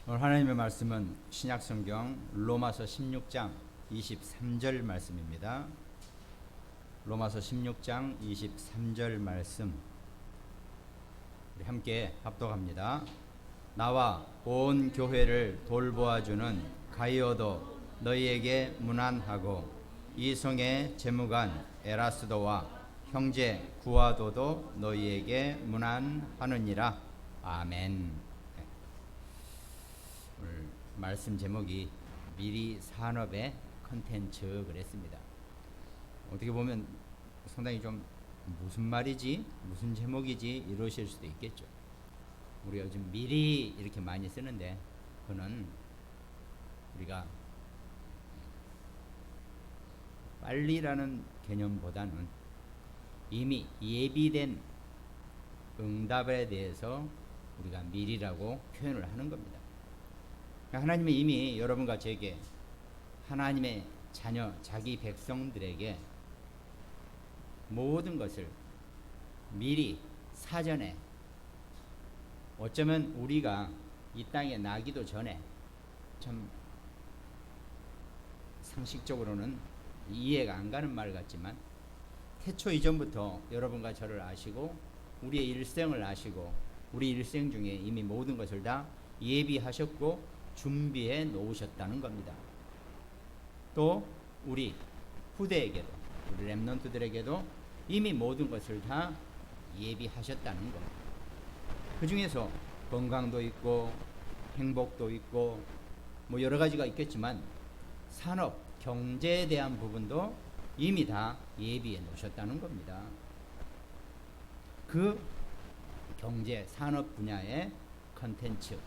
오늘 하나님의 말씀은 신약성경 로마서 16장 23절 말씀입니다. 로마서 16장 23절 말씀 우리 함께 합독합니다. 나와 온 교회를 돌보아주는 가이오도 너희에게 문안하고 이성의 재무관 에라스도와 형제 구아도도 너희에게 문안하느니라. 아멘. 오늘 말씀 제목이 미리 산업의 컨텐츠 그랬습니다. 어떻게 보면 상당히 좀 무슨 말이지? 무슨 제목이지? 이러실 수도 있겠죠. 우리가 요즘 미리 이렇게 많이 쓰는데 그는 우리가 빨리라는 개념보다는 이미 예비된 응답에 대해서 우리가 미리라고 표현을 하는 겁니다. 하나님은 이미 여러분과 제게 하나님의 자녀, 자기 백성들에게 모든 것을 미리 사전에 어쩌면 우리가 이 땅에 나기도 전에 참 상식적으로는 이해가 안 가는 말 같지만 태초 이전부터 여러분과 저를 아시고 우리의 일생을 아시고 우리 일생 중에 이미 모든 것을 다 예비하셨고 준비해 놓으셨다는 겁니다. 또 우리 후대에게도 우리 렘넌트들에게도 이미 모든 것을 다 예비하셨다는 겁니다. 그 중에서 건강도 있고 행복도 있고 뭐 여러 가지가 있겠지만 산업, 경제에 대한 부분도 이미 다 예비해 놓으셨다는 겁니다. 그 경제, 산업 분야의 컨텐츠,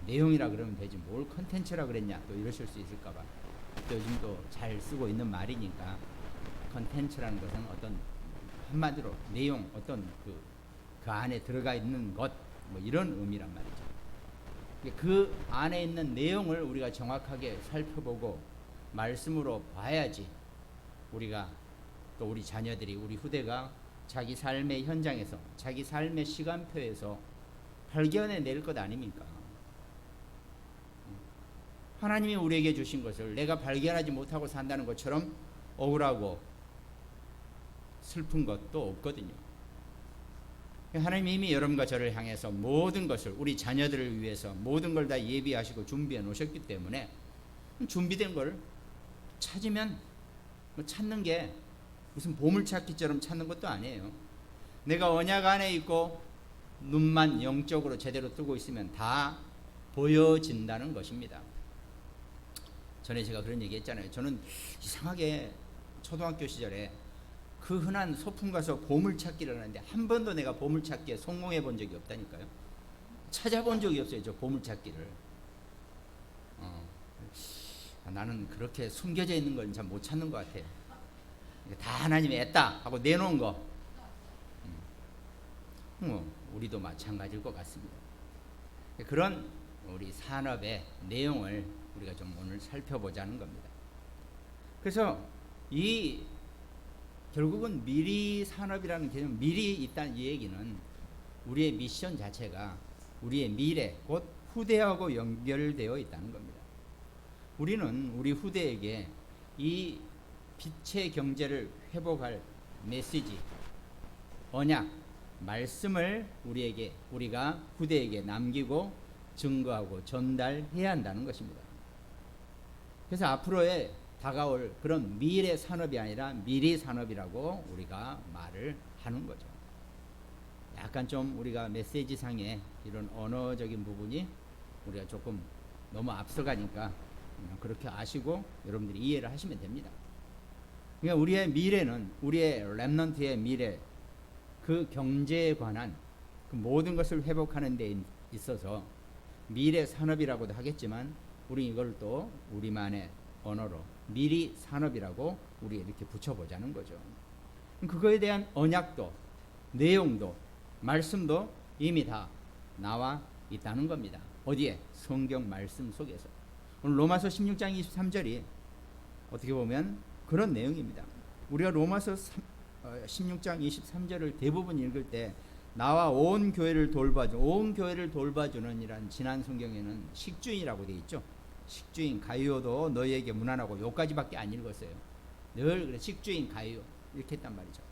내용이라 그러면 되지 뭘 컨텐츠라 그랬냐 또 이러실 수 있을까봐 요즘도 잘 쓰고 있는 말이니까 컨텐츠라는 것은 어떤 한마디로 내용 어떤 그 안에 들어가 있는 것 뭐 이런 의미란 말이죠. 그 안에 있는 내용을 우리가 정확하게 살펴보고 말씀으로 봐야지 우리가 또 우리 자녀들이 우리 후대가 자기 삶의 현장에서 자기 삶의 시간표에서 발견해 낼 것 아닙니까? 하나님이 우리에게 주신 것을 내가 발견하지 못하고 산다는 것처럼 억울하고 슬픈 것도 없거든요. 하나님이 이미 여러분과 저를 향해서 모든 것을 우리 자녀들을 위해서 모든 걸 다 예비하시고 준비해 놓으셨기 때문에 준비된 걸 찾으면 뭐 찾는 게 무슨 보물찾기처럼 찾는 것도 아니에요. 내가 언약 안에 있고 눈만 영적으로 제대로 뜨고 있으면 다 보여진다는 것입니다. 전에 제가 그런 얘기 했잖아요. 저는 이상하게 초등학교 시절에 그 흔한 소풍 가서 보물찾기를 하는데 한 번도 내가 보물찾기에 성공해 본 적이 없다니까요. 찾아본 적이 없어요. 저 보물찾기를. 나는 그렇게 숨겨져 있는 걸 잘 못 찾는 것 같아요. 다 하나님이 했다 하고 내놓은 거. 우리도 마찬가지일 것 같습니다. 그런 우리 산업의 내용을 우리가 좀 오늘 살펴보자는 겁니다. 그래서 이 결국은 미리 산업이라는 개념, 미리 있다는 이 얘기는 우리의 미션 자체가 우리의 미래, 곧 후대하고 연결되어 있다는 겁니다. 우리는 우리 후대에게 이 빛의 경제를 회복할 메시지, 언약, 말씀을 우리가 후대에게 남기고 증거하고 전달해야 한다는 것입니다. 그래서 앞으로의 다가올 그런 미래 산업이 아니라 미리 산업이라고 우리가 말을 하는 거죠. 약간 좀 우리가 메시지상에 이런 언어적인 부분이 우리가 조금 너무 앞서가니까 그렇게 아시고 여러분들이 이해를 하시면 됩니다. 그러니까 우리의 미래는 우리의 렘넌트의 미래, 그 경제에 관한 그 모든 것을 회복하는 데 있어서 미래 산업이라고도 하겠지만 우리 이걸 또 우리만의 언어로 미리 산업이라고 우리 이렇게 붙여보자는 거죠. 그거에 대한 언약도 내용도 말씀도 이미 다 나와 있다는 겁니다. 어디에? 성경 말씀 속에서. 오늘 로마서 16장 23절이 어떻게 보면 그런 내용입니다. 우리가 로마서 16장 23절을 대부분 읽을 때 나와 온 교회를 돌봐주는 이란 지난 성경에는 식주인이라고 되어 있죠. 식주인 가이오도 너희에게 문안하고 요까지밖에 안 읽었어요. 늘 그래 식주인 가이오 이렇게 했단 말이죠.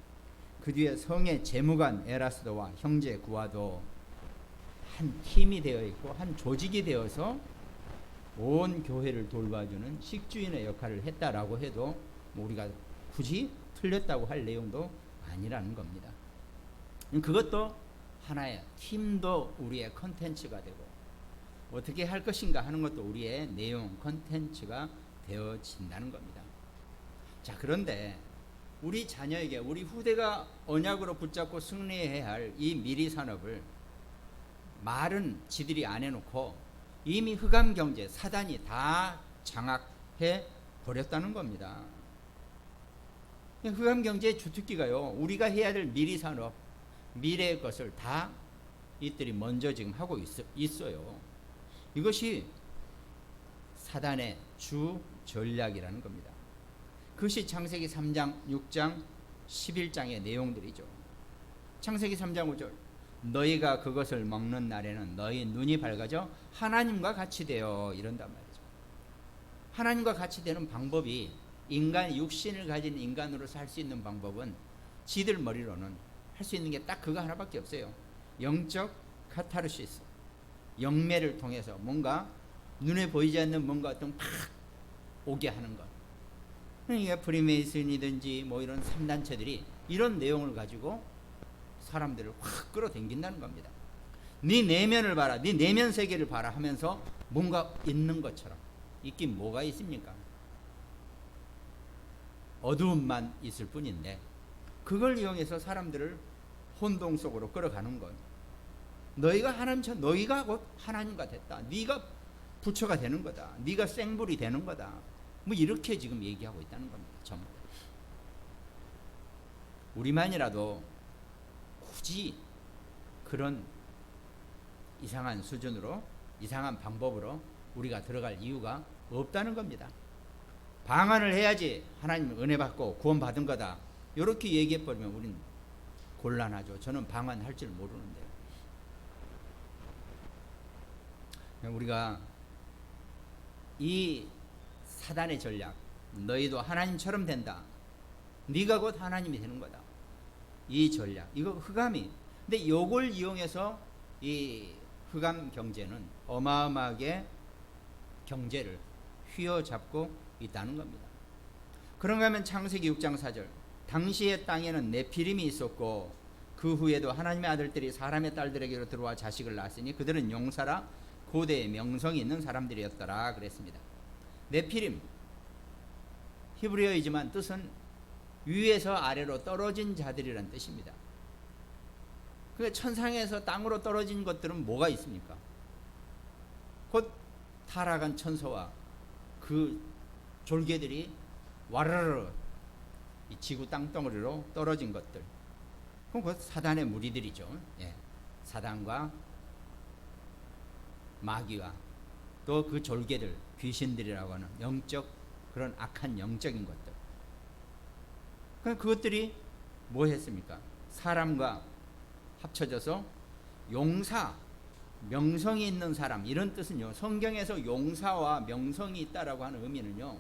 그 뒤에 성의 재무관 에라스도와 형제 구와도 한 팀이 되어 있고 한 조직이 되어서 온 교회를 돌봐주는 식주인의 역할을 했다라고 해도 뭐 우리가 굳이 틀렸다고 할 내용도 아니라는 겁니다. 그것도 하나의 팀도 우리의 컨텐츠가 되고 어떻게 할 것인가 하는 것도 우리의 내용 컨텐츠가 되어진다는 겁니다. 자, 그런데 우리 자녀에게 우리 후대가 언약으로 붙잡고 승리해야 할 이 미리 산업을 말은 지들이 안 해놓고 이미 흑암 경제 사단이 다 장악해 버렸다는 겁니다. 흑암 경제의 주특기가요, 우리가 해야 될 미리 산업, 미래의 것을 다 이들이 먼저 지금 하고 있어요. 이것이 사단의 주 전략이라는 겁니다. 그것이 창세기 3장, 6장, 11장의 내용들이죠. 창세기 3장 5절 너희가 그것을 먹는 날에는 너희 눈이 밝아져 하나님과 같이 되어 이런단 말이죠. 하나님과 같이 되는 방법이 인간 육신을 가진 인간으로 살 수 있는 방법은 지들 머리로는 할 수 있는 게 딱 그거 하나밖에 없어요. 영적 카타르시스, 영매를 통해서 뭔가 눈에 보이지 않는 뭔가 어떤 팍 오게 하는 것. 그러니까 프리메이슨이든지 뭐 이런 3단체들이 이런 내용을 가지고 사람들을 확 끌어당긴다는 겁니다. 네 내면을 봐라, 네 내면 세계를 봐라 하면서 뭔가 있는 것처럼. 있긴 뭐가 있습니까? 어두움만 있을 뿐인데 그걸 이용해서 사람들을 혼동 속으로 끌어가는 것. 너희가 너희가 곧 하나님과 됐다. 네가 부처가 되는 거다. 네가 생불이 되는 거다. 뭐 이렇게 지금 얘기하고 있다는 겁니다. 전부. 우리만이라도 굳이 그런 이상한 수준으로, 이상한 방법으로 우리가 들어갈 이유가 없다는 겁니다. 방언을 해야지 하나님 은혜 받고 구원 받은 거다. 이렇게 얘기해 버리면 우리는 곤란하죠. 저는 방언할 줄 모르는데. 우리가 이 사단의 전략, 너희도 하나님처럼 된다. 네가 곧 하나님이 되는 거다. 이 전략, 이거 흑암이. 근데 이걸 이용해서 이 흑암 경제는 어마어마하게 경제를 휘어잡고 있다는 겁니다. 그런가 하면 창세기 6장 4절 당시의 땅에는 네피림이 있었고 그 후에도 하나님의 아들들이 사람의 딸들에게로 들어와 자식을 낳았으니 그들은 용사라 고대의 명성이 있는 사람들이었더라 그랬습니다. 네피림 히브리어이지만 뜻은 위에서 아래로 떨어진 자들이란 뜻입니다. 그 천상에서 땅으로 떨어진 것들은 뭐가 있습니까? 곧 타락한 천사와 그 졸개들이 와르르 이 지구 땅덩어리로 떨어진 것들. 그럼 그 사단의 무리들이죠. 예. 사단과 마귀와 또 그 졸개들, 귀신들이라고 하는 영적 그런 악한 영적인 것들. 그것들이 뭐 했습니까? 사람과 합쳐져서 용사, 명성이 있는 사람, 이런 뜻은요, 성경에서 용사와 명성이 있다라고 하는 의미는요,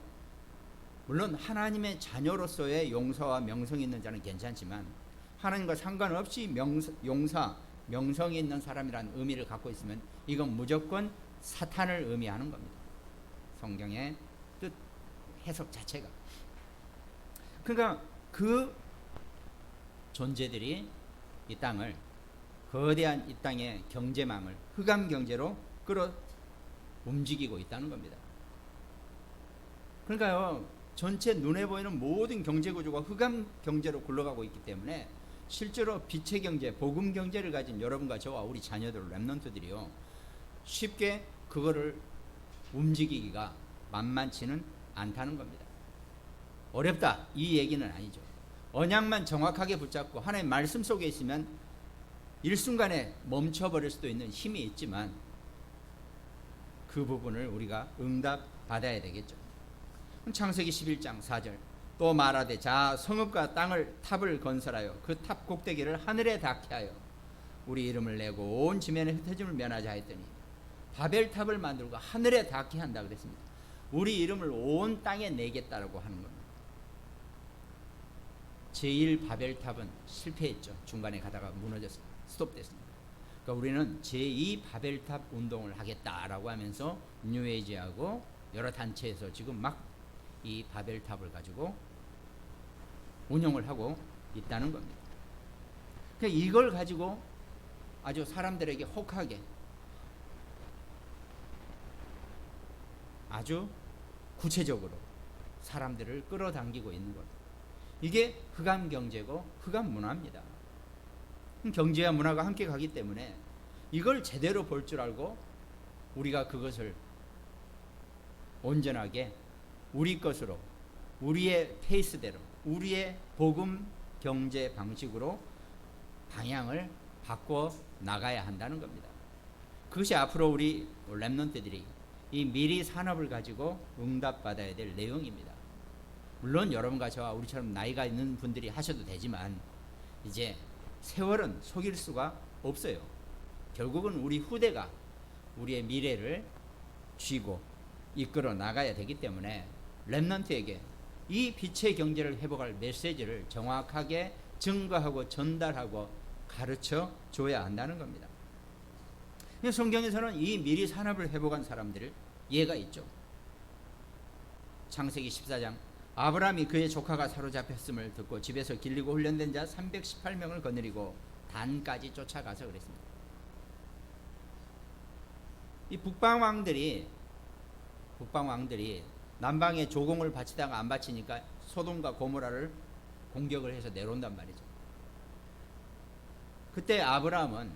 물론 하나님의 자녀로서의 용사와 명성이 있는 자는 괜찮지만 하나님과 상관없이 용사, 명성이 있는 사람이라는 의미를 갖고 있으면 이건 무조건 사탄을 의미하는 겁니다. 성경의 뜻, 해석 자체가. 그러니까 그 존재들이 이 땅을, 거대한 이 땅의 경제망을 흑암 경제로 끌어 움직이고 있다는 겁니다. 그러니까요, 전체 눈에 보이는 모든 경제 구조가 흑암 경제로 굴러가고 있기 때문에 실제로 빛의 경제, 복음 경제를 가진 여러분과 저와 우리 자녀들, 렘넌트들이요, 쉽게 그거를 움직이기가 만만치는 않다는 겁니다. 어렵다, 이 얘기는 아니죠. 언약만 정확하게 붙잡고 하나님의 말씀 속에 있으면 일순간에 멈춰버릴 수도 있는 힘이 있지만 그 부분을 우리가 응답받아야 되겠죠. 창세기 11장 4절 또 말하되 자 성읍과 탑을 건설하여 그 탑 꼭대기를 하늘에 닿게 하여 우리 이름을 내고 온 지면에 흩어짐을 면하자 했더니 바벨탑을 만들고 하늘에 닿게 한다 그랬습니다. 우리 이름을 온 땅에 내겠다라고 하는 겁니다. 제1 바벨탑은 실패했죠. 중간에 가다가 무너졌습니다. 스톱됐습니다. 그러니까 우리는 제2 바벨탑 운동을 하겠다라고 하면서 뉴에이지하고 여러 단체에서 지금 막 이 바벨탑을 가지고 운영을 하고 있다는 겁니다. 그러니까 이걸 가지고 아주 사람들에게 혹하게 아주 구체적으로 사람들을 끌어당기고 있는 것. 이게 흑암 경제고 흑암 문화입니다. 경제와 문화가 함께 가기 때문에 이걸 제대로 볼 줄 알고 우리가 그것을 온전하게 우리 것으로, 우리의 페이스대로, 우리의 복음 경제 방식으로 방향을 바꿔 나가야 한다는 겁니다. 그것이 앞으로 우리 렘넌트들이 이 미리 산업을 가지고 응답받아야 될 내용입니다. 물론 여러분과 저와 우리처럼 나이가 있는 분들이 하셔도 되지만 이제 세월은 속일 수가 없어요. 결국은 우리 후대가 우리의 미래를 쥐고 이끌어 나가야 되기 때문에 렘넌트에게 이 빛의 경제를 회복할 메시지를 정확하게 증거하고 전달하고 가르쳐 줘야 한다는 겁니다. 성경에서는 이 미리 산업을 회복한 사람들을 예가 있죠. 창세기 14장 아브라함이 그의 조카가 사로잡혔음을 듣고 집에서 길리고 훈련된 자 318명을 거느리고 단까지 쫓아가서 그랬습니다. 이 북방 왕들이 남방에 조공을 바치다가 안 바치니까 소돔과 고모라를 공격을 해서 내려온단 말이죠. 그때 아브라함은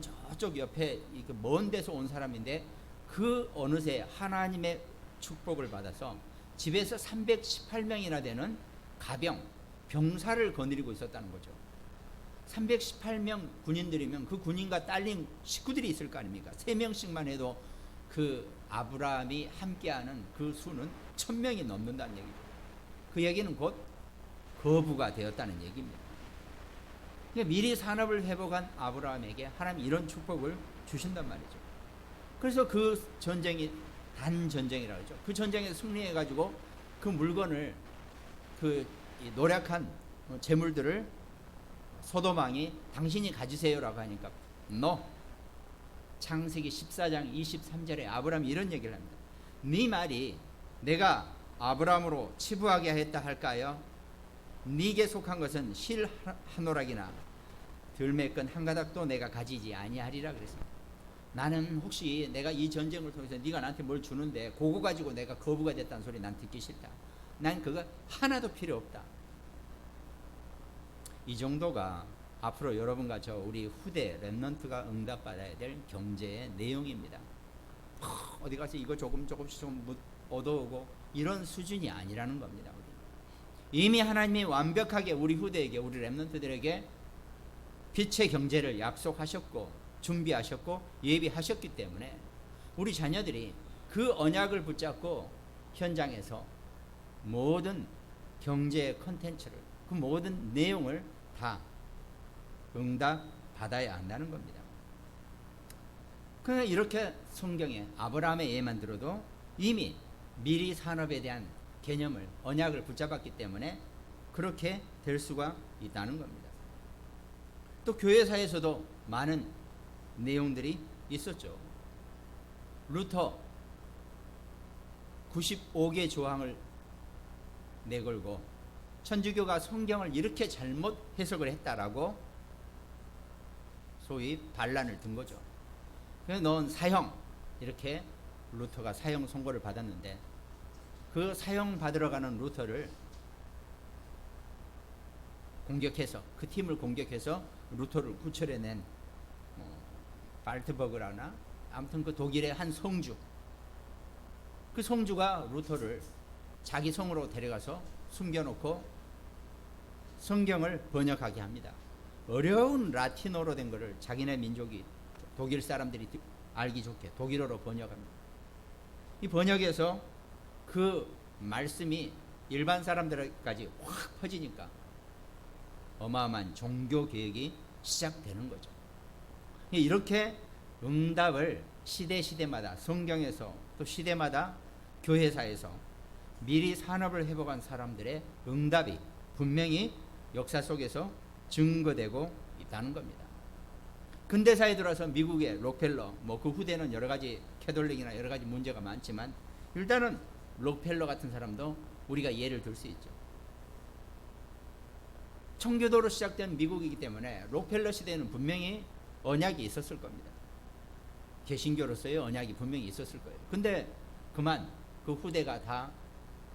저쪽 옆에 먼 데서 온 사람인데 그 어느새 하나님의 축복을 받아서 집에서 318명이나 되는 가병, 병사를 거느리고 있었다는 거죠. 318명 군인들이면 그 군인과 딸린 식구들이 있을 거 아닙니까? 3명씩만 해도 그 아브라함이 함께하는 그 수는 1000명이 넘는다는 얘기죠. 그 얘기는 곧 거부가 되었다는 얘기입니다. 그러니까 미리 산업을 회복한 아브라함에게 하나님 이런 축복을 주신단 말이죠. 그래서 그 전쟁이 단전쟁이라고 하죠. 그 전쟁에서 승리해가지고 그 물건을 그 노력한 재물들을 소돔왕이 당신이 가지세요라고 하니까 창세기 14장 23절에 아브라함이 이런 얘기를 합니다. 네 말이 내가 아브라함으로 치부하게 했다 할까요? 네게 속한 것은 실 한 오락이나 들매끈 한 가닥도 내가 가지지 아니하리라 그랬습니다. 나는 혹시 내가 이 전쟁을 통해서 네가 나한테 뭘 주는데 그거 가지고 내가 거부가 됐다는 소리 난 듣기 싫다. 난 그거 하나도 필요 없다. 이 정도가 앞으로 여러분과 저 우리 후대 렘넌트가 응답받아야 될 경제의 내용입니다. 어디 가서 이거 조금씩 좀 얻어오고 이런 수준이 아니라는 겁니다. 이미 하나님이 완벽하게 우리 후대에게, 우리 렘넌트들에게 빛의 경제를 약속하셨고 준비하셨고 예비하셨기 때문에 우리 자녀들이 그 언약을 붙잡고 현장에서 모든 경제 컨텐츠를, 그 모든 내용을 다 응답 받아야 한다는 겁니다. 그냥 이렇게 성경에 아브라함의 예만 들어도 이미 미리 산업에 대한 개념을, 언약을 붙잡았기 때문에 그렇게 될 수가 있다는 겁니다. 또 교회사에서도 많은 내용들이 있었죠. 루터 95개 조항을 내걸고 천주교가 성경을 이렇게 잘못 해석을 했다라고 소위 반란을 든 거죠. 그래서 넌 사형, 이렇게 루터가 사형 선고를 받았는데 그 사형 받으러 가는 루터를 공격해서, 그 팀을 공격해서 루터를 구출해낸 발트버그라나 아무튼 그 독일의 한 성주, 그 성주가 루터를 자기 성으로 데려가서 숨겨놓고 성경을 번역하게 합니다. 어려운 라틴어로 된 것을 자기네 민족이, 독일 사람들이 알기 좋게 독일어로 번역합니다. 이 번역에서 그 말씀이 일반 사람들까지 확 퍼지니까 어마어마한 종교 개혁이 시작되는 거죠. 이렇게 응답을 시대마다 성경에서 또 시대마다 교회사에서 미리 산업을 회복한 사람들의 응답이 분명히 역사 속에서 증거되고 있다는 겁니다. 근대사에 들어서 미국의 록펠러, 그 후대는 여러 가지 캐톨릭이나 여러 가지 문제가 많지만 일단은 록펠러 같은 사람도 우리가 예를 들 수 있죠. 청교도로 시작된 미국이기 때문에 록펠러 시대에는 분명히 언약이 있었을 겁니다. 개신교로서의 언약이 분명히 있었을 거예요. 근데 그만 그 후대가 다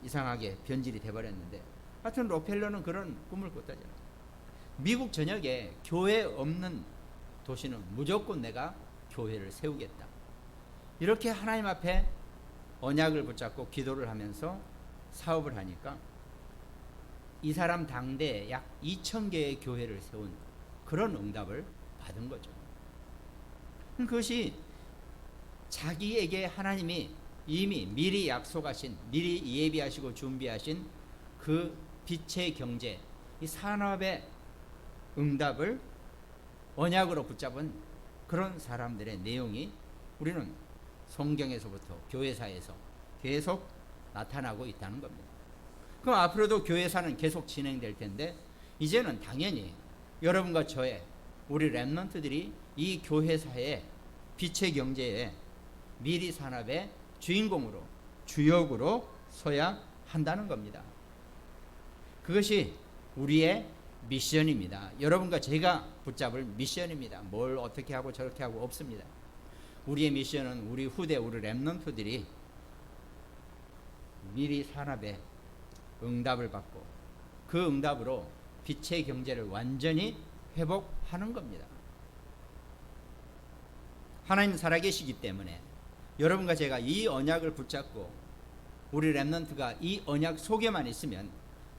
이상하게 변질이 돼버렸는데 하여튼 록펠러는 그런 꿈을 꿨다잖아요. 미국 전역에 교회 없는 도시는 무조건 내가 교회를 세우겠다. 이렇게 하나님 앞에 언약을 붙잡고 기도를 하면서 사업을 하니까 이 사람 당대에 약 2,000개의 교회를 세운 그런 응답을 받은 거죠. 그것이 자기에게 하나님이 이미 미리 약속하신, 미리 예비하시고 준비하신 그 빛의 경제, 이 산업의 응답을 언약으로 붙잡은 그런 사람들의 내용이 우리는 성경에서부터 교회사에서 계속 나타나고 있다는 겁니다. 그럼 앞으로도 교회사는 계속 진행될 텐데 이제는 당연히 여러분과 저의 우리 렘넌트들이 이 교회사의 빛의 경제에 미리 산업의 주인공으로 주역으로 서야 한다는 겁니다. 그것이 우리의 미션입니다. 여러분과 제가 붙잡을 미션입니다. 뭘 어떻게 하고 저렇게 하고 없습니다. 우리의 미션은 우리 후대 우리 렘넌트들이 미리 산업의 응답을 받고 그 응답으로 빛의 경제를 완전히 회복하는 겁니다. 하나님 살아계시기 때문에 여러분과 제가 이 언약을 붙잡고 우리 렘넌트가 이 언약 속에만 있으면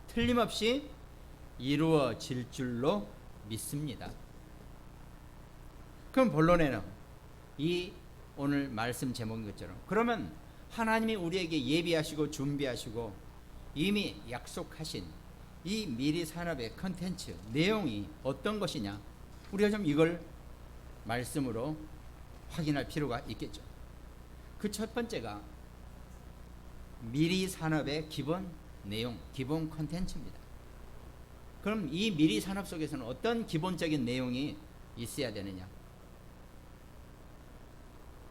틀림없이 이루어질 줄로 믿습니다. 그럼 본론에는 이 오늘 말씀 제목인 것처럼 그러면 하나님이 우리에게 예비하시고 준비하시고 이미 약속하신 이 미리 산업의 컨텐츠 내용이 어떤 것이냐, 우리가 좀 이걸 말씀으로 확인할 필요가 있겠죠. 그 첫 번째가 미리 산업의 기본 내용, 기본 컨텐츠입니다. 그럼 이 미리 산업 속에서는 어떤 기본적인 내용이 있어야 되느냐?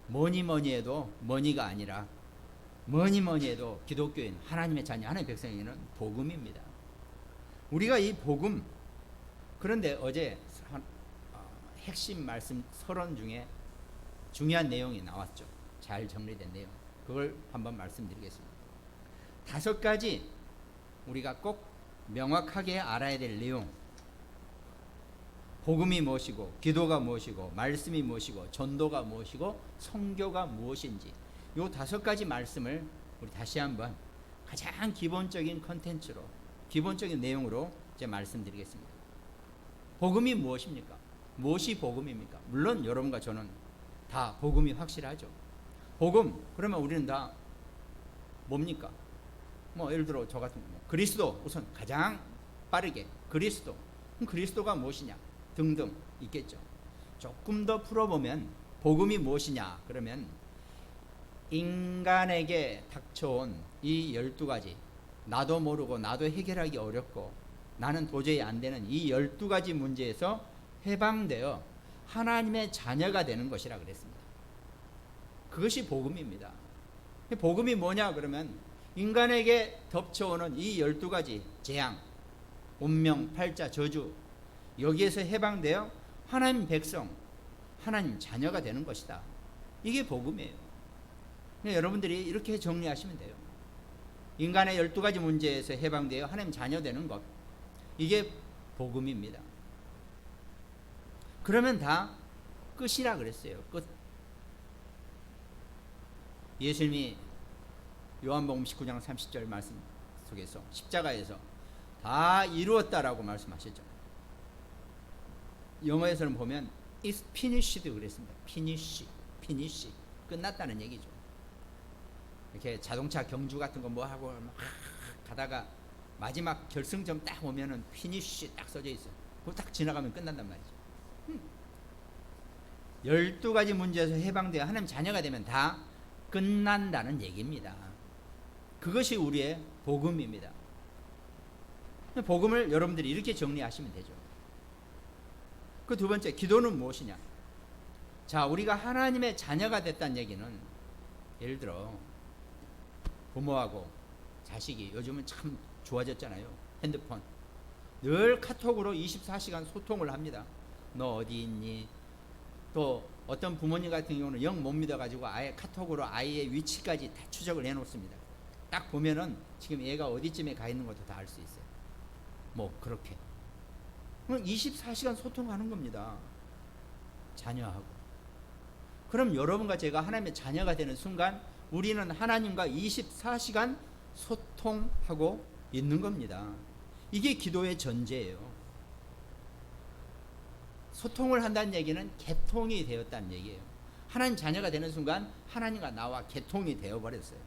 뭐니 해도 머니가 아니라 뭐니 해도 기독교인, 하나님의 자녀, 하나님의 백성에게는 복음입니다. 우리가 이 복음, 그런데 어제 핵심 말씀 서론 중에 중요한 내용이 나왔죠. 잘 정리된 내용. 그걸 한번 말씀드리겠습니다. 5가지 우리가 꼭 명확하게 알아야 될 내용. 복음이 무엇이고, 기도가 무엇이고, 말씀이 무엇이고, 전도가 무엇이고, 선교가 무엇인지 이 5가지 말씀을 우리 다시 한번 가장 기본적인 컨텐츠로, 기본적인 내용으로 이제 말씀드리겠습니다. 복음이 무엇입니까? 무엇이 복음입니까? 물론 여러분과 저는 다 복음이 확실하죠. 복음, 그러면 우리는 다 뭡니까? 예를 들어 저 같은 그리스도, 우선 가장 빠르게 그리스도, 그럼 그리스도가 무엇이냐 등등 있겠죠. 조금 더 풀어보면 복음이 무엇이냐 그러면 인간에게 닥쳐온 이 12가지, 나도 모르고 나도 해결하기 어렵고 나는 도저히 안 되는 이 12가지 문제에서 해방되어 하나님의 자녀가 되는 것이라 그랬습니다. 그것이 복음입니다. 복음이 뭐냐 그러면 인간에게 덮쳐오는 이 12가지 재앙, 운명, 팔자, 저주, 여기에서 해방되어 하나님 백성, 하나님 자녀가 되는 것이다. 이게 복음이에요. 여러분들이 이렇게 정리하시면 돼요. 인간의 12가지 문제에서 해방되어 하나님 자녀 되는 것, 이게 복음입니다. 그러면 다 끝이라 그랬어요. 끝. 예수님이 요한복음 19장 30절 말씀 속에서 십자가에서 다 이루었다라고 말씀하셨죠. 영어에서는 보면 It's finished 그랬습니다. finish. 끝났다는 얘기죠. 이렇게 자동차 경주 같은 거 뭐 하고 막 가다가 마지막 결승점 딱 오면은 finish 딱 써져 있어요. 그거 딱 지나가면 끝난단 말이죠. 12가지 문제에서 해방되어 하나님 자녀가 되면 다 끝난다는 얘기입니다. 그것이 우리의 복음입니다. 복음을 여러분들이 이렇게 정리하시면 되죠. 그 두 번째, 기도는 무엇이냐? 자, 우리가 하나님의 자녀가 됐다는 얘기는, 예를 들어 부모하고 자식이 요즘은 참 좋아졌잖아요. 핸드폰 늘 카톡으로 24시간 소통을 합니다. 너 어디 있니? 또 어떤 부모님 같은 경우는 영 못 믿어가지고 아예 카톡으로 아이의 위치까지 다 추적을 해놓습니다. 딱 보면은 지금 얘가 어디쯤에 가 있는 것도 다 알 수 있어요. 뭐 그렇게 24시간 소통하는 겁니다. 자녀하고. 그럼 여러분과 제가 하나님의 자녀가 되는 순간 우리는 하나님과 24시간 소통하고 있는 겁니다. 이게 기도의 전제예요. 소통을 한다는 얘기는 개통이 되었다는 얘기예요. 하나님 자녀가 되는 순간 하나님과 나와 개통이 되어버렸어요.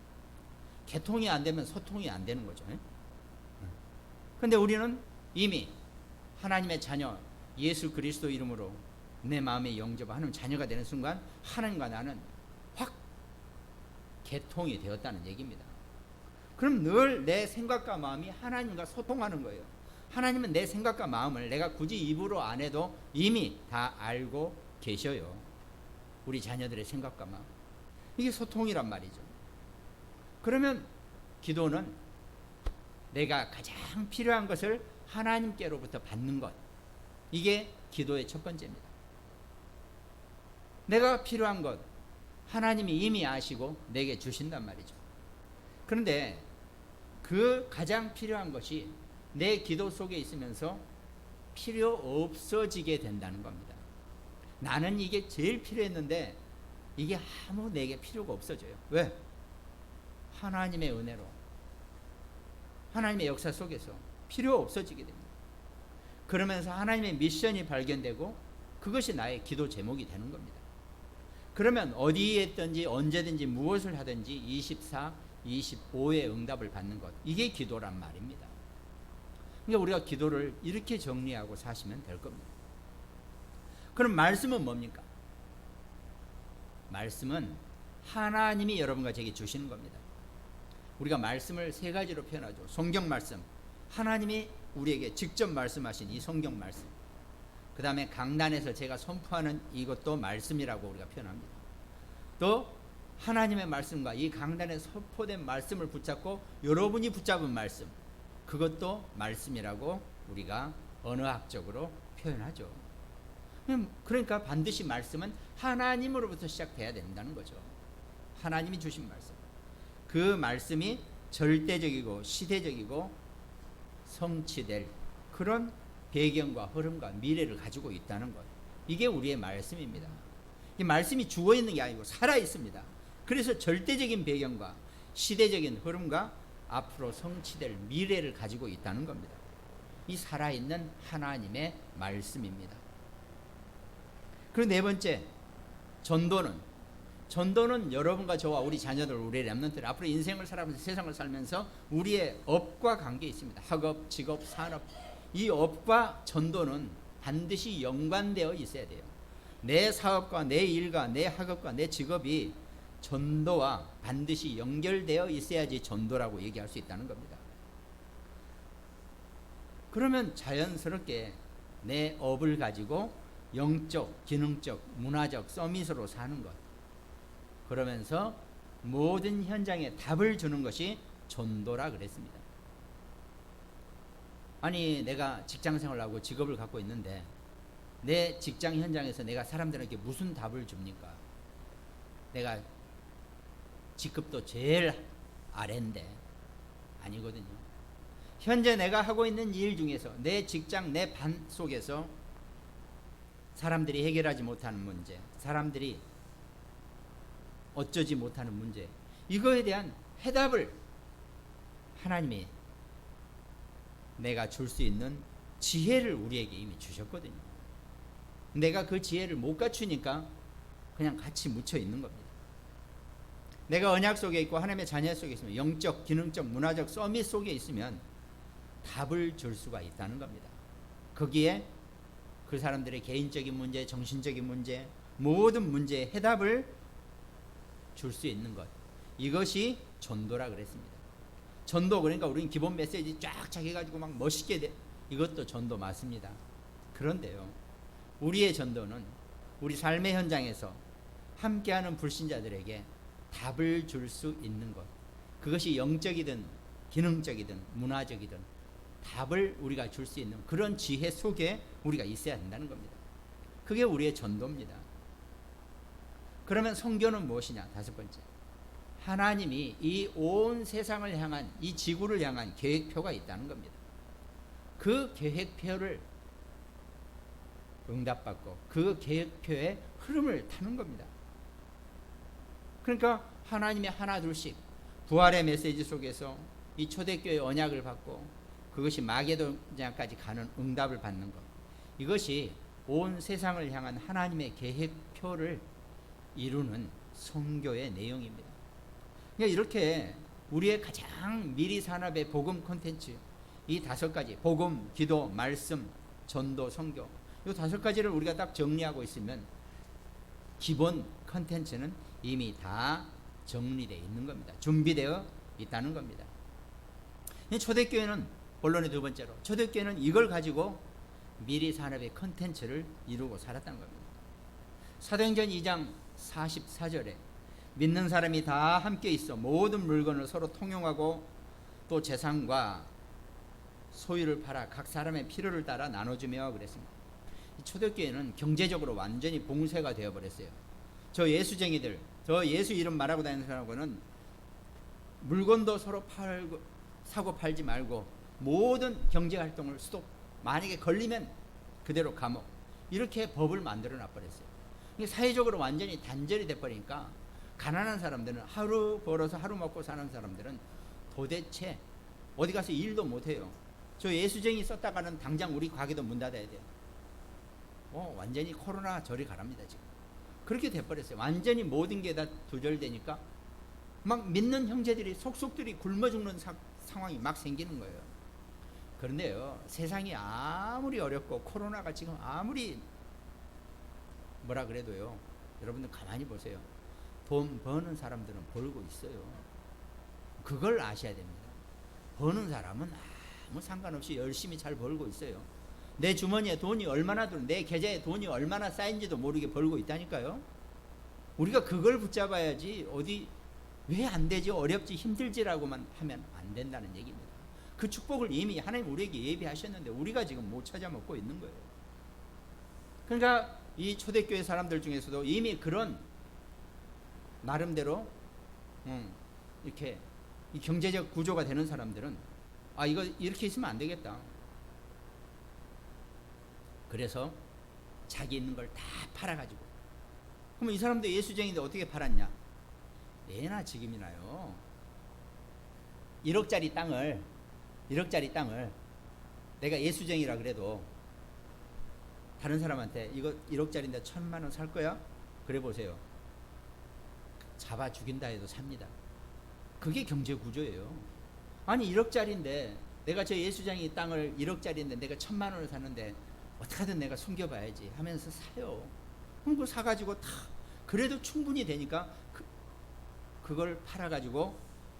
개통이 안 되면 소통이 안 되는 거죠. 그런데 우리는 이미 하나님의 자녀 예수 그리스도 이름으로 내 마음에 영접하고 하나님 자녀가 되는 순간 하나님과 나는 확 개통이 되었다는 얘기입니다. 그럼 늘 내 생각과 마음이 하나님과 소통하는 거예요. 하나님은 내 생각과 마음을 내가 굳이 입으로 안 해도 이미 다 알고 계셔요. 우리 자녀들의 생각과 마음. 이게 소통이란 말이죠. 그러면 기도는 내가 가장 필요한 것을 하나님께로부터 받는 것. 이게 기도의 첫 번째입니다. 내가 필요한 것 하나님이 이미 아시고 내게 주신단 말이죠. 그런데 그 가장 필요한 것이 내 기도 속에 있으면서 필요 없어지게 된다는 겁니다. 나는 이게 제일 필요했는데 이게 아무 내게 필요가 없어져요. 왜? 하나님의 은혜로 하나님의 역사 속에서 필요 없어지게 됩니다. 그러면서 하나님의 미션이 발견되고 그것이 나의 기도 제목이 되는 겁니다. 그러면 어디에 있든지 언제든지 무엇을 하든지 24, 25의 응답을 받는 것. 이게 기도란 말입니다. 그러니까 우리가 기도를 이렇게 정리하고 사시면 될 겁니다. 그럼 말씀은 뭡니까? 말씀은 하나님이 여러분과 제게 주시는 겁니다. 우리가 말씀을 세 가지로 표현하죠. 성경 말씀, 하나님이 우리에게 직접 말씀하신 이 성경 말씀. 그 다음에 강단에서 제가 선포하는 이것도 말씀이라고 우리가 표현합니다. 또 하나님의 말씀과 이 강단에 선포된 말씀을 붙잡고 여러분이 붙잡은 말씀, 그것도 말씀이라고 우리가 언어학적으로 표현하죠. 그러니까 반드시 말씀은 하나님으로부터 시작돼야 된다는 거죠. 하나님이 주신 말씀. 그 말씀이 절대적이고 시대적이고 성취될 그런 배경과 흐름과 미래를 가지고 있다는 것. 이게 우리의 말씀입니다. 이 말씀이 죽어 있는 게 아니고 살아 있습니다. 그래서 절대적인 배경과 시대적인 흐름과 앞으로 성취될 미래를 가지고 있다는 겁니다. 이 살아있는 하나님의 말씀입니다. 그리고 네 번째, 전도는 여러분과 저와 우리 자녀들, 우리 렘넌트들 앞으로 인생을 살아가면서 세상을 살면서 우리의 업과 관계 있습니다. 학업, 직업, 산업. 이 업과 전도는 반드시 연관되어 있어야 돼요. 내 사업과 내 일과 내 학업과 내 직업이 전도와 반드시 연결되어 있어야지 전도라고 얘기할 수 있다는 겁니다. 그러면 자연스럽게 내 업을 가지고 영적, 기능적, 문화적 서밋으로 사는 것. 그러면서 모든 현장에 답을 주는 것이 전도라 그랬습니다. 아니, 내가 직장생활을 하고 직업을 갖고 있는데 내 직장 현장에서 내가 사람들에게 무슨 답을 줍니까? 내가 직급도 제일 아래인데 아니거든요. 현재 내가 하고 있는 일 중에서 내 직장, 내 반 속에서 사람들이 해결하지 못하는 문제, 사람들이 어쩌지 못하는 문제, 이거에 대한 해답을 하나님이 내가 줄 수 있는 지혜를 우리에게 이미 주셨거든요. 내가 그 지혜를 못 갖추니까 그냥 같이 묻혀 있는 겁니다. 내가 언약 속에 있고 하나님의 자녀 속에 있으면, 영적, 기능적, 문화적 서밋 속에 있으면 답을 줄 수가 있다는 겁니다. 거기에 그 사람들의 개인적인 문제, 정신적인 문제, 모든 문제에 해답을 줄 수 있는 것, 이것이 전도라 그랬습니다. 전도, 그러니까 우리는 기본 메시지 쫙쫙 해가지고 막 멋있게 이것도 전도 맞습니다. 그런데요, 우리의 전도는 우리 삶의 현장에서 함께하는 불신자들에게 답을 줄 수 있는 것, 그것이 영적이든 기능적이든 문화적이든 답을 우리가 줄 수 있는 그런 지혜 속에 우리가 있어야 한다는 겁니다. 그게 우리의 전도입니다. 그러면 선교는 무엇이냐? 다섯 번째, 하나님이 이 온 세상을 향한, 이 지구를 향한 계획표가 있다는 겁니다. 그 계획표를 응답받고 그 계획표의 흐름을 타는 겁니다. 그러니까 하나님의 하나 둘씩 부활의 메시지 속에서 이 초대교회 언약을 받고 그것이 마게도냐까지 가는 응답을 받는 것, 이것이 온 세상을 향한 하나님의 계획표를 이루는 선교의 내용입니다. 그러니까 이렇게 우리의 가장 미리 산업의 복음 콘텐츠, 이 다섯 가지, 복음, 기도, 말씀, 전도, 선교, 이 다섯 가지를 우리가 딱 정리하고 있으면 기본 콘텐츠는 이미 다 정리되어 있는 겁니다. 준비되어 있다는 겁니다. 초대교회는, 본론의 두 번째로, 초대교회는 이걸 가지고 미리 산업의 콘텐츠를 이루고 살았다는 겁니다. 사도행전 2장 44절에 믿는 사람이 다 함께 있어 모든 물건을 서로 통용하고 또 재산과 소유를 팔아 각 사람의 필요를 따라 나눠주며 그랬습니다. 초대교회는 경제적으로 완전히 봉쇄가 되어버렸어요. 저 예수쟁이들, 저 예수 이름 말하고 다니는 사람하고는 물건도 서로 사고 팔지 말고 모든 경제활동을 스톱, 만약에 걸리면 그대로 감옥, 이렇게 법을 만들어 놔버렸어요. 사회적으로 완전히 단절이 돼버리니까 가난한 사람들은, 하루 벌어서 하루 먹고 사는 사람들은 도대체 어디 가서 일도 못해요. 저 예수쟁이 썼다가는 당장 우리 가게도 문 닫아야 돼요. 완전히 코로나 저리 가랍니다 지금. 그렇게 돼버렸어요. 완전히 모든 게 다 두절되니까 막 믿는 형제들이 속속들이 굶어 죽는 상황이 막 생기는 거예요. 그런데요, 세상이 아무리 어렵고 코로나가 지금 아무리 뭐라 그래도요, 여러분들 가만히 보세요. 돈 버는 사람들은 벌고 있어요. 그걸 아셔야 됩니다. 버는 사람은 아무 상관없이 열심히 잘 벌고 있어요. 내 주머니에 돈이 얼마나 들어, 내 계좌에 돈이 얼마나 쌓인지도 모르게 벌고 있다니까요. 우리가 그걸 붙잡아야지, 어디 왜 안 되지, 어렵지, 힘들지라고만 하면 안 된다는 얘기입니다. 그 축복을 이미 하나님 우리에게 예비하셨는데 우리가 지금 못 찾아 먹고 있는 거예요. 그러니까 이 초대교회 사람들 중에서도 이미 그런 나름대로 이렇게 이 경제적 구조가 되는 사람들은 이거 이렇게 있으면 안 되겠다. 그래서 자기 있는 걸 다 팔아가지고, 그러면 이 사람들 예수쟁이인데 어떻게 팔았냐? 예나 지금이나요. 1억짜리 땅을 내가 예수쟁이라 그래도 다른 사람한테 이거 1억짜리인데 1,000만 원 살 거야? 그래 보세요. 잡아 죽인다 해도 삽니다. 그게 경제 구조예요. 아니 1억짜리인데 내가 저 예수장이 땅을 1억짜리인데 내가 1,000만 원을 샀는데 어떻게든 내가 숨겨봐야지 하면서 사요. 그럼 그거 사가지고 다 그래도 충분히 되니까 그걸 팔아가지고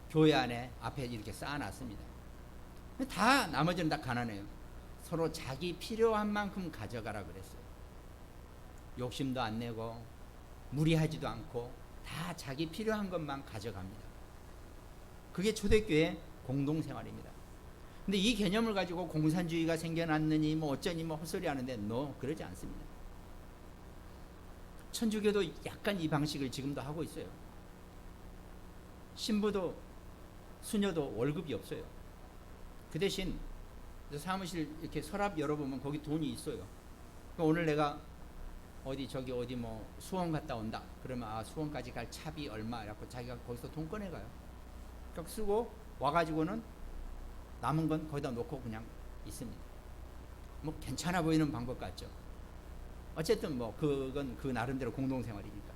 교회 안에 앞에 이렇게 쌓아놨습니다. 다 나머지는 다 가난해요. 서로 자기 필요한 만큼 가져가라 그랬어요. 욕심도 안 내고 무리하지도 않고 다 자기 필요한 것만 가져갑니다. 그게 초대교회 공동생활입니다. 근데 이 개념을 가지고 공산주의가 생겨났느니 뭐 어쩌니 뭐 헛소리 하는데 그러지 않습니다. 천주교도 약간 이 방식을 지금도 하고 있어요. 신부도 수녀도 월급이 없어요. 그 대신 사무실 이렇게 서랍 열어보면 거기 돈이 있어요. 오늘 내가 어디 뭐 수원 갔다 온다. 그러면 수원까지 갈 차비 얼마? 라고 자기가 거기서 돈 꺼내가요. 그러니까 쓰고 와가지고는 남은 건 거기다 놓고 그냥 있습니다. 뭐 괜찮아 보이는 방법 같죠. 어쨌든 뭐 그건 그 나름대로 공동생활이니까.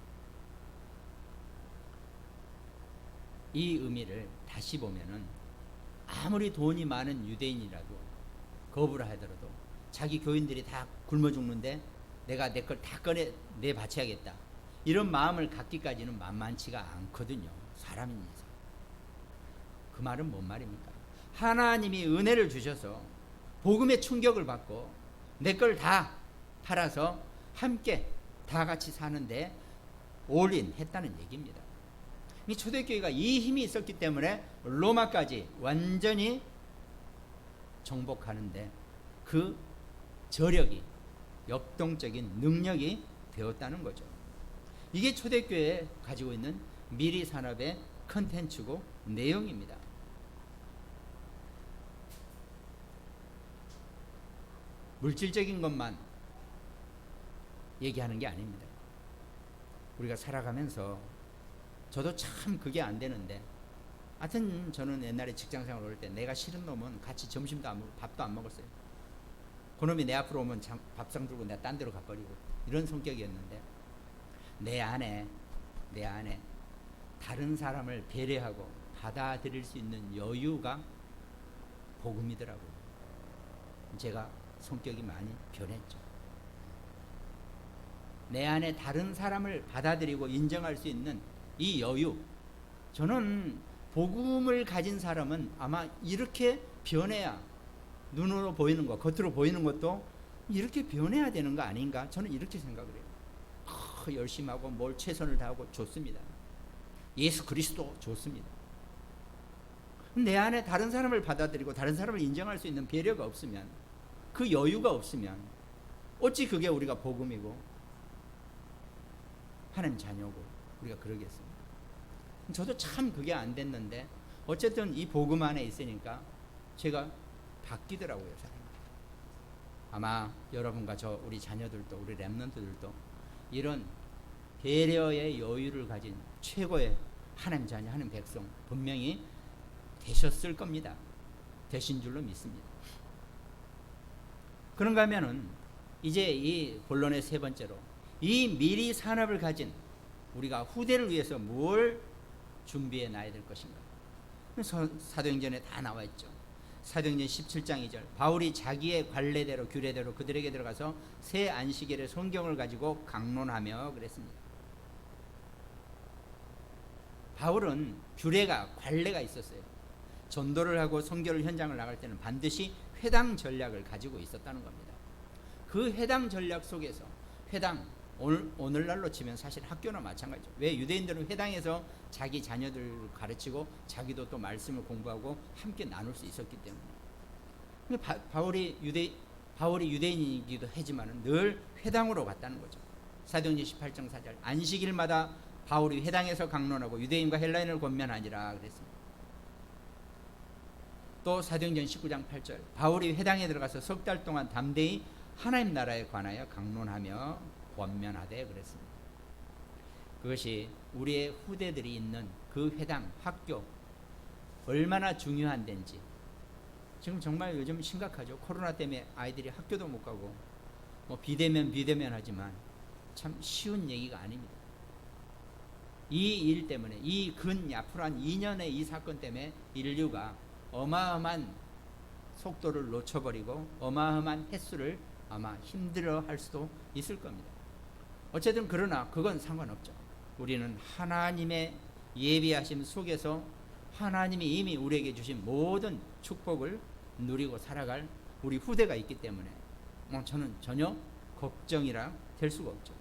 이 의미를 다시 보면은 아무리 돈이 많은 유대인이라도 거부를 하더라도 자기 교인들이 다 굶어 죽는데 내가 내 걸 다 꺼내 내 바쳐야겠다. 이런 마음을 갖기까지는 만만치가 않거든요. 사람인 이상. 그 말은 뭔 말입니까? 하나님이 은혜를 주셔서 복음의 충격을 받고 내 걸 다 팔아서 함께 다 같이 사는데 올인 했다는 얘기입니다. 이 초대교회가 이 힘이 있었기 때문에 로마까지 완전히 정복하는데 그 저력이, 역동적인 능력이 되었다는 거죠. 이게 초대교회에 가지고 있는 미리 산업의 컨텐츠고 내용입니다. 물질적인 것만 얘기하는 게 아닙니다. 우리가 살아가면서 저도 참 그게 안 되는데, 하여튼 저는 옛날에 직장생활 올 때 내가 싫은 놈은 같이 점심도 안 먹고 밥도 안 먹었어요. 그놈이 내 앞으로 오면 밥상 들고 내가 딴 데로 가버리고 이런 성격이었는데, 내 안에 다른 사람을 배려하고 받아들일 수 있는 여유가 복음이더라고요. 제가 성격이 많이 변했죠. 내 안에 다른 사람을 받아들이고 인정할 수 있는 이 여유, 저는 복음을 가진 사람은 아마 이렇게 변해야, 눈으로 보이는 것, 겉으로 보이는 것도 이렇게 변해야 되는 거 아닌가, 저는 이렇게 생각을 해요. 열심히 하고 뭘 최선을 다하고 좋습니다. 예수 그리스도 좋습니다. 내 안에 다른 사람을 받아들이고 다른 사람을 인정할 수 있는 배려가 없으면, 그 여유가 없으면 어찌 그게 우리가 복음이고 하나님 자녀고 우리가 그러겠습니다. 저도 참 그게 안 됐는데 어쨌든 이 복음 안에 있으니까 제가 바뀌더라고요, 사람이. 아마 여러분과 우리 자녀들도, 우리 렘넌트들도 이런 배려의 여유를 가진 최고의 하나님 자녀, 하나님 백성 분명히 되셨을 겁니다. 되신 줄로 믿습니다. 그런가 하면은 이제 이 본론의 세 번째로, 이 미리 산업을 가진 우리가 후대를 위해서 뭘 준비해 놔야 될 것인가. 사도행전에 다 나와 있죠. 사도행전 17장 2절, 바울이 자기의 관례대로 규례대로 그들에게 들어가서 새 안식일의 성경을 가지고 강론하며 그랬습니다. 바울은 규례가, 관례가 있었어요. 전도를 하고 선교를 현장을 나갈 때는 반드시 회당 전략을 가지고 있었다는 겁니다. 그 회당 전략 속에서, 회당, 오늘날로 치면 사실 학교나 마찬가지죠. 왜? 유대인들은 회당에서 자기 자녀들 가르치고 자기도 또 말씀을 공부하고 함께 나눌 수 있었기 때문에. 바울이 유대인이기도 하지만 늘 회당으로 갔다는 거죠. 사도행전 18장 4절, 안식일마다 바울이 회당에서 강론하고 유대인과 헬라인을 권면하니라 그랬습니다. 또 사도행전 19장 8절, 바울이 회당에 들어가서 석 달 동안 담대히 하나님 나라에 관하여 강론하며 권면하되 그랬습니다. 그것이 우리의 후대들이 있는 그 회당, 학교 얼마나 중요한 데인지. 지금 정말 요즘 심각하죠. 코로나 때문에 아이들이 학교도 못 가고 뭐 비대면 하지만 참 쉬운 얘기가 아닙니다. 이 일 때문에, 이 앞으로 한 2년의 이 사건 때문에 인류가 어마어마한 속도를 놓쳐버리고 어마어마한 횟수를 아마 힘들어할 수도 있을 겁니다. 어쨌든 그러나 그건 상관없죠. 우리는 하나님의 예비하심 속에서 하나님이 이미 우리에게 주신 모든 축복을 누리고 살아갈 우리 후대가 있기 때문에 저는 전혀 걱정이라 될 수가 없죠.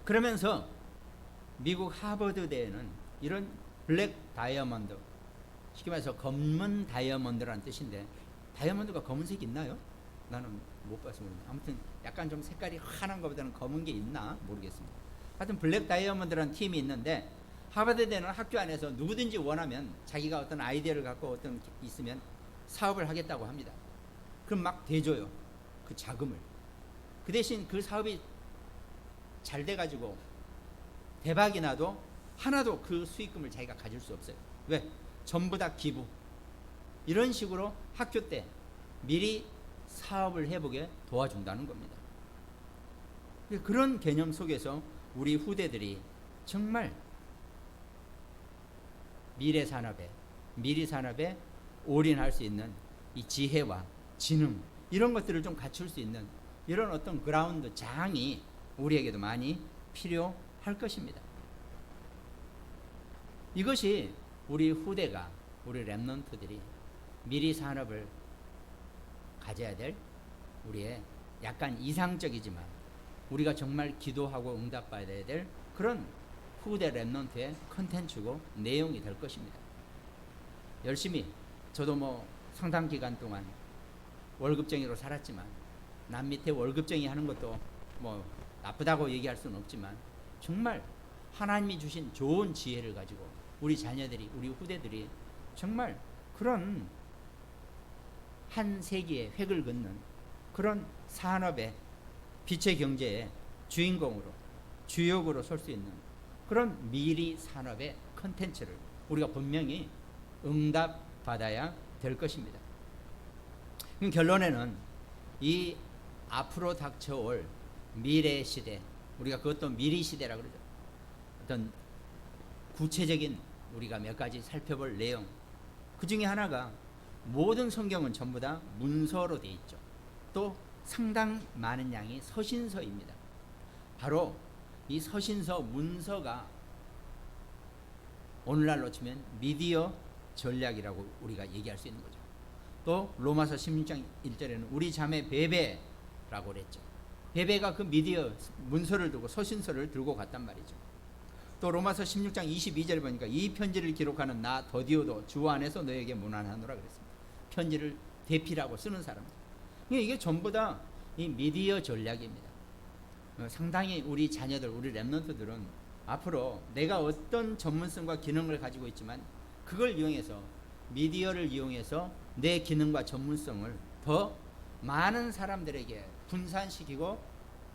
그러면서 미국 하버드대에는 이런 블랙 다이아몬드, 쉽게 말해서 검은 다이아몬드라는 뜻인데, 다이아몬드가 검은색이 있나요? 나는 못 봐서 모르겠는데, 아무튼 약간 좀 색깔이 환한 것보다는 검은 게 있나 모르겠습니다. 하여튼 블랙 다이아몬드라는 팀이 있는데, 하버드대는 학교 안에서 누구든지 원하면 자기가 어떤 아이디어를 갖고 어떤 있으면 사업을 하겠다고 합니다. 그럼 막 대줘요, 그 자금을. 그 대신 그 사업이 잘 돼가지고 대박이 나도 하나도 그 수익금을 자기가 가질 수 없어요. 왜? 전부 다 기부. 이런 식으로 학교 때 미리 사업을 해보게 도와준다는 겁니다. 그런 개념 속에서 우리 후대들이 정말 미리 산업에 올인할 수 있는 이 지혜와 지능, 이런 것들을 좀 갖출 수 있는 이런 어떤 그라운드 장이 우리에게도 많이 필요할 것입니다. 이것이 우리 후대가, 우리 랩런트들이 미리 산업을 가져야 될 우리의 약간 이상적이지만 우리가 정말 기도하고 응답받아야 될 그런 후대 랩런트의 컨텐츠고 내용이 될 것입니다. 열심히 저도 뭐 상당 기간 동안 월급쟁이로 살았지만 남 밑에 월급쟁이 하는 것도 뭐 나쁘다고 얘기할 수는 없지만 정말 하나님이 주신 좋은 지혜를 가지고 우리 자녀들이, 우리 후대들이 정말 그런 한 세기의 획을 긋는 그런 산업의 빛의 경제의 주인공으로, 주역으로 설 수 있는 그런 미리 산업의 컨텐츠를 우리가 분명히 응답받아야 될 것입니다. 결론에는 이 앞으로 닥쳐올 미래 시대, 우리가 그것도 미리 시대라고 그러죠. 어떤 구체적인 우리가 몇 가지 살펴볼 내용, 그 중에 하나가 모든 성경은 전부 다 문서로 되어 있죠. 또 상당 많은 양이 서신서입니다. 바로 이 서신서, 문서가 오늘날로 치면 미디어 전략이라고 우리가 얘기할 수 있는 거죠. 또 로마서 16장 1절에는 우리 자매 베베라고 그랬죠. 베베가 그 미디어 문서를 들고 서신서를 들고 갔단 말이죠. 또 로마서 16장 22절에 보니까 이 편지를 기록하는 나 더디오도 주 안에서 너에게 문안하노라 그랬습니다. 편지를 대필하고 쓰는 사람들. 이게 전부 다 이 미디어 전략입니다. 상당히 우리 자녀들, 우리 랩런트들은 앞으로 내가 어떤 전문성과 기능을 가지고 있지만 그걸 이용해서, 미디어를 이용해서 내 기능과 전문성을 더 많은 사람들에게 분산시키고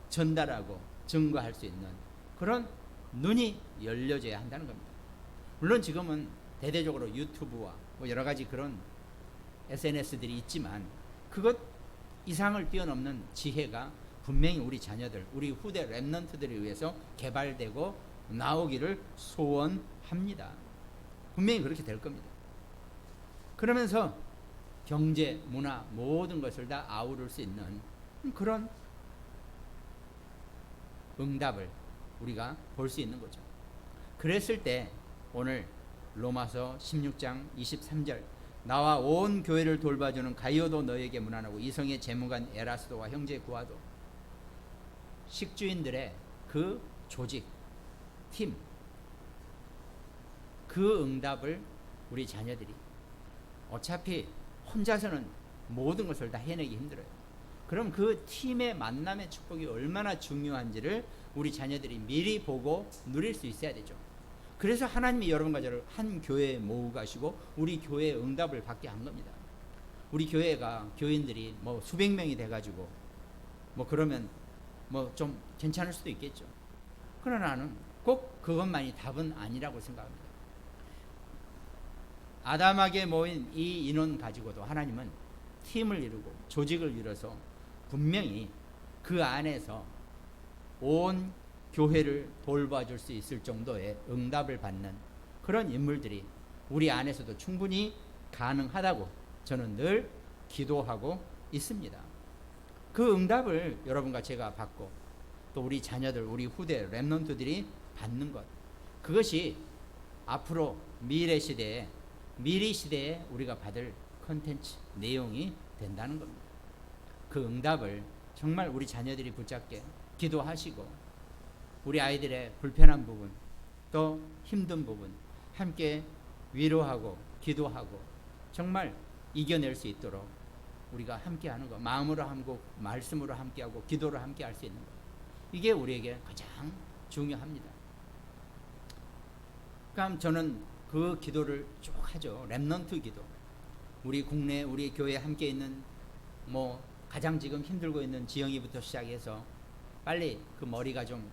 전달하고 증거할 수 있는 그런 눈이 열려져야 한다는 겁니다. 물론 지금은 대대적으로 유튜브와 뭐 여러 가지 그런 SNS들이 있지만 그것 이상을 뛰어넘는 지혜가 분명히 우리 자녀들, 우리 후대 랩런트들에 의해서 개발되고 나오기를 소원합니다. 분명히 그렇게 될 겁니다. 그러면서 경제, 문화 모든 것을 다 아우를 수 있는 그런 응답을 우리가 볼 수 있는 거죠. 그랬을 때 오늘 로마서 16장 23절 나와 온 교회를 돌봐주는 가이오도 너에게 문안하고 이성의 재무관 에라스도와 형제 구하도, 식주인들의 그 조직, 팀, 그 응답을 우리 자녀들이 어차피 혼자서는 모든 것을 다 해내기 힘들어요. 그럼 그 팀의 만남의 축복이 얼마나 중요한지를 우리 자녀들이 미리 보고 누릴 수 있어야 되죠. 그래서 하나님이 여러분과 저를 한 교회에 모으고 가시고 우리 교회의 응답을 받게 한 겁니다. 우리 교회가 교인들이 뭐 수백 명이 돼가지고 뭐 그러면 뭐 좀 괜찮을 수도 있겠죠. 그러나 나는 꼭 그것만이 답은 아니라고 생각합니다. 아담하게 모인 이 인원 가지고도 하나님은 팀을 이루고 조직을 이뤄서 분명히 그 안에서 온 교회를 돌봐줄 수 있을 정도의 응답을 받는 그런 인물들이 우리 안에서도 충분히 가능하다고 저는 늘 기도하고 있습니다. 그 응답을 여러분과 제가 받고 또 우리 자녀들, 우리 후대 랩런트들이 받는 것, 그것이 앞으로 미래 시대에, 미리 시대에 우리가 받을 컨텐츠 내용이 된다는 겁니다. 그 응답을 정말 우리 자녀들이 붙잡게 기도하시고 우리 아이들의 불편한 부분, 또 힘든 부분 함께 위로하고 기도하고 정말 이겨낼 수 있도록 우리가 함께하는 것, 마음으로 하고 말씀으로 함께하고 기도로 함께할 수 있는 것, 이게 우리에게 가장 중요합니다. 그럼 저는 그 기도를 쭉 하죠. 랩넌트 기도. 우리 국내, 우리 교회에 함께 있는 뭐 가장 지금 힘들고 있는 지영이부터 시작해서 빨리 그 머리가 좀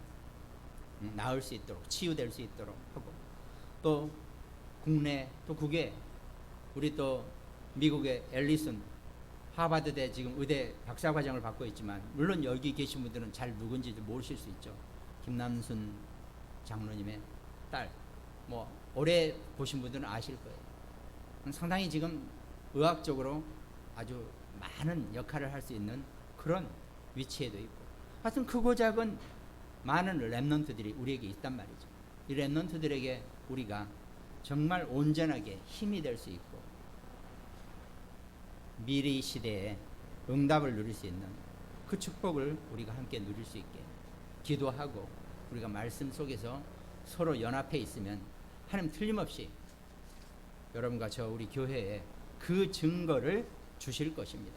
나을 수 있도록, 치유될 수 있도록 하고, 또 국내, 또 국외, 우리 또 미국의 앨리슨 하버드대 지금 의대 박사과정을 받고 있지만 물론 여기 계신 분들은 잘 누군지도 모르실 수 있죠. 김남순 장로님의 딸, 뭐 오래 보신 분들은 아실 거예요. 상당히 지금 의학적으로 아주 많은 역할을 할 수 있는 그런 위치에도 있고, 하여튼 크고 작은 많은 렘넌트들이 우리에게 있단 말이죠. 이 렘넌트들에게 우리가 정말 온전하게 힘이 될 수 있고 미리 시대에 응답을 누릴 수 있는 그 축복을 우리가 함께 누릴 수 있게 기도하고, 우리가 말씀 속에서 서로 연합해 있으면 하나님 틀림없이 여러분과 저 우리 교회에 그 증거를 주실 것입니다.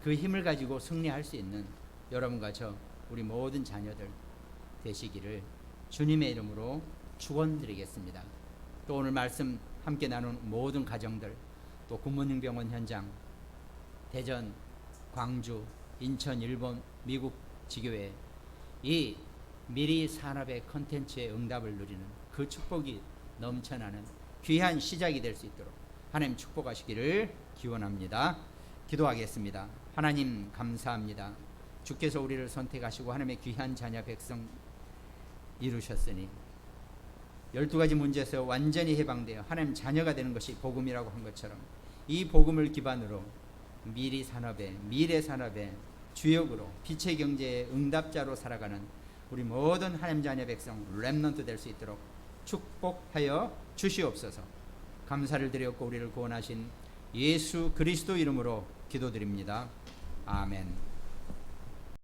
그 힘을 가지고 승리할 수 있는 여러분과 저 우리 모든 자녀들 되시기를 주님의 이름으로 축원드리겠습니다. 또 오늘 말씀 함께 나눈 모든 가정들, 또 굿모닝병원 현장, 대전, 광주, 인천, 일본, 미국 지교회, 이 미리 산업의 컨텐츠의 응답을 누리는 그 축복이 넘쳐나는 귀한 시작이 될 수 있도록 하나님 축복하시기를 기원합니다. 기도하겠습니다. 하나님 감사합니다. 주께서 우리를 선택하시고 하나님의 귀한 자녀 백성 이루셨으니 12가지 문제에서 완전히 해방되어 하나님 자녀가 되는 것이 복음이라고 한 것처럼 이 복음을 기반으로 미래 산업의 주역으로 빛의 경제의 응답자로 살아가는 우리 모든 하나님 자녀 백성 렘넌트 될 수 있도록 축복하여 주시옵소서. 감사를 드렸고 우리를 구원하신 예수 그리스도 이름으로 기도드립니다. 아멘.